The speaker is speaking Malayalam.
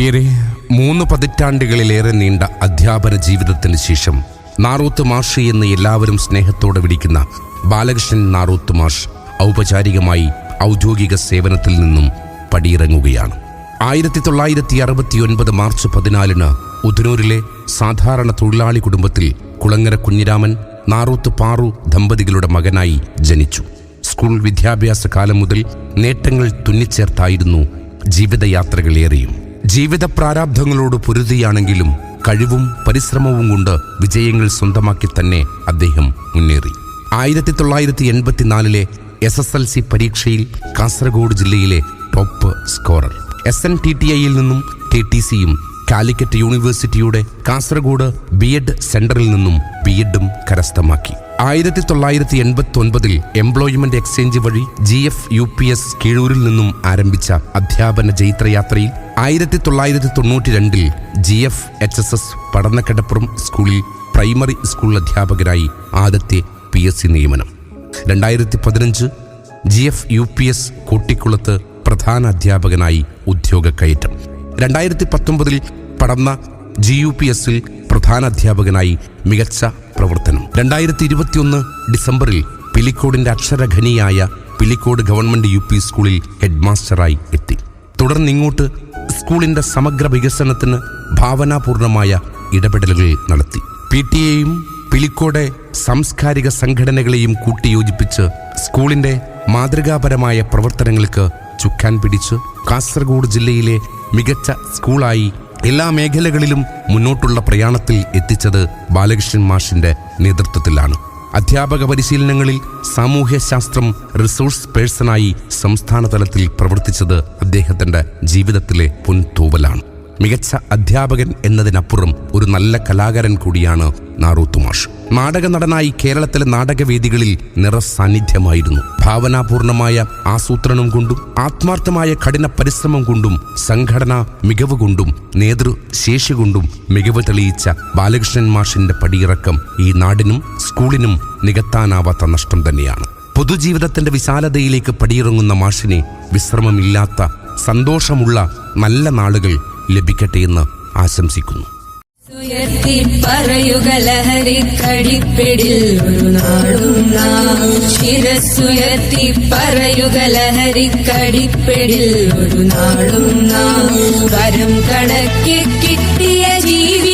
പ്രിയരെ, 3 പതിറ്റാണ്ടുകളിലേറെ നീണ്ട അധ്യാപന ജീവിതത്തിന് ശേഷം നാറൂത്ത് മാഷ് എന്ന് എല്ലാവരും സ്നേഹത്തോടെ വിളിക്കുന്ന ബാലകൃഷ്ണൻ നാറൂത്ത് മാഷ് ഔപചാരികമായി ഔദ്യോഗിക സേവനത്തിൽ നിന്നും പടിയിറങ്ങുകയാണ്. 1969 മാർച്ച് 14 ഉദനൂരിലെ സാധാരണ തൊഴിലാളി കുടുംബത്തിൽ കുളങ്ങര കുഞ്ഞിരാമൻ നാറൂത്ത് പാറു ദമ്പതികളുടെ മകനായി ജനിച്ചു. സ്കൂൾ വിദ്യാഭ്യാസ കാലം മുതൽ നേട്ടങ്ങൾ തുന്നിച്ചേർത്തായിരുന്നു ജീവിതയാത്രകളേറെയും. ജീവിത പ്രാരാബ്ധങ്ങളോട് പൊരുതിയാണെങ്കിലും കഴിവും പരിശ്രമവും കൊണ്ട് വിജയങ്ങൾ സ്വന്തമാക്കി തന്നെ അദ്ദേഹം മുന്നേറി. 1984 SSLC പരീക്ഷയിൽ കാസർഗോഡ് ജില്ലയിലെ ടോപ്പ് സ്കോറർ. SNTTIയിൽ നിന്നും TTCയും കാലിക്കറ്റ് യൂണിവേഴ്സിറ്റിയുടെ കാസർഗോഡ് B.Ed സെന്ററിൽ നിന്നും B.Edഉം കരസ്ഥമാക്കി. 1989 എംപ്ലോയ്മെന്റ് എക്സ്ചേഞ്ച് വഴി GF UPS കീഴൂരിൽ നിന്നും ആരംഭിച്ച അധ്യാപന ജൈത്രയാത്രയിൽ 1992 GF HSS പടന്നക്കടപ്പുറം സ്കൂളിൽ പ്രൈമറി സ്കൂൾ അധ്യാപകരായി ആദ്യത്തെ PSC നിയമനം. 2015 GF UPS കോട്ടിക്കുളത്ത് പ്രധാന അധ്യാപകനായി ഉദ്യോഗ കയറ്റം. 2019 പടന്ന GUPSൽ പ്രധാന അധ്യാപകനായി മികച്ച പ്രവർത്തനം. 2021 ഡിസംബറിൽ പിലിക്കോടിന്റെ അക്ഷരഖനിയായ പിലിക്കോട് ഗവൺമെന്റ് UP സ്കൂളിൽ ഹെഡ് മാസ്റ്ററായി എത്തി. തുടർന്നിങ്ങോട്ട് സ്കൂളിന്റെ സമഗ്ര വികസനത്തിന് ഭാവനാപൂർണമായ ഇടപെടലുകൾ നടത്തി. PTA-യും പിലിക്കോടെ സാംസ്കാരിക സംഘടനകളെയും കൂട്ടിയോജിപ്പിച്ച് സ്കൂളിന്റെ മാതൃകാപരമായ പ്രവർത്തനങ്ങൾക്ക് ചുക്കാൻ പിടിച്ച് കാസർഗോഡ് ജില്ലയിലെ മികച്ച സ്കൂളായി എല്ലാ മേഖലകളിലും മുന്നോട്ടുള്ള പ്രയാണത്തിൽ എത്തിച്ചത് ബാലകൃഷ്ണൻ മാഷിന്റെ നേതൃത്വത്തിലാണ്. അധ്യാപക പരിശീലനങ്ങളിൽ സാമൂഹ്യശാസ്ത്രം റിസോഴ്സ് പേഴ്സണായി സംസ്ഥാന തലത്തിൽ പ്രവർത്തിച്ചത് അദ്ദേഹത്തിന്റെ ജീവിതത്തിലെ പൊൻതൂവലാണ്. മികച്ച അധ്യാപകൻ എന്നതിനപ്പുറം ഒരു നല്ല കലാകാരൻ കൂടിയാണ് നാറൂത്ത് മാഷ്. നാടക നടനായി കേരളത്തിലെ നാടകവേദികളിൽ നിറസാന്നിധ്യമായിരുന്നു. ഭാവനാപൂർണമായ ആസൂത്രണം കൊണ്ടും ആത്മാർത്ഥമായ കഠിന പരിശ്രമം കൊണ്ടും സംഘടനാ മികവ് കൊണ്ടും നേതൃശേഷി കൊണ്ടും മികവ് തെളിയിച്ച ബാലകൃഷ്ണൻ മാഷിന്റെ പടിയിറക്കം ഈ നാടിനും സ്കൂളിനും നികത്താനാവാത്ത നഷ്ടം തന്നെയാണ്. പൊതുജീവിതത്തിന്റെ വിശാലതയിലേക്ക് പടിയിറങ്ങുന്ന മാഷിനെ വിശ്രമമില്ലാത്ത സന്തോഷമുള്ള നല്ല നാളുകൾ ലഭിക്കട്ടെ എന്ന് ആശംസിക്കുന്നു. ഉയർത്തി പറയുക ലഹരിക്കടിപ്പിടിൽ ഒരു നാടും നാം. ശിരസ്സുയർത്തി പറയുക ലഹരിക്കടിപ്പിടിൽ ഒരു നാടും നാം. വരം കണക്കി കിട്ടിയ ജീവി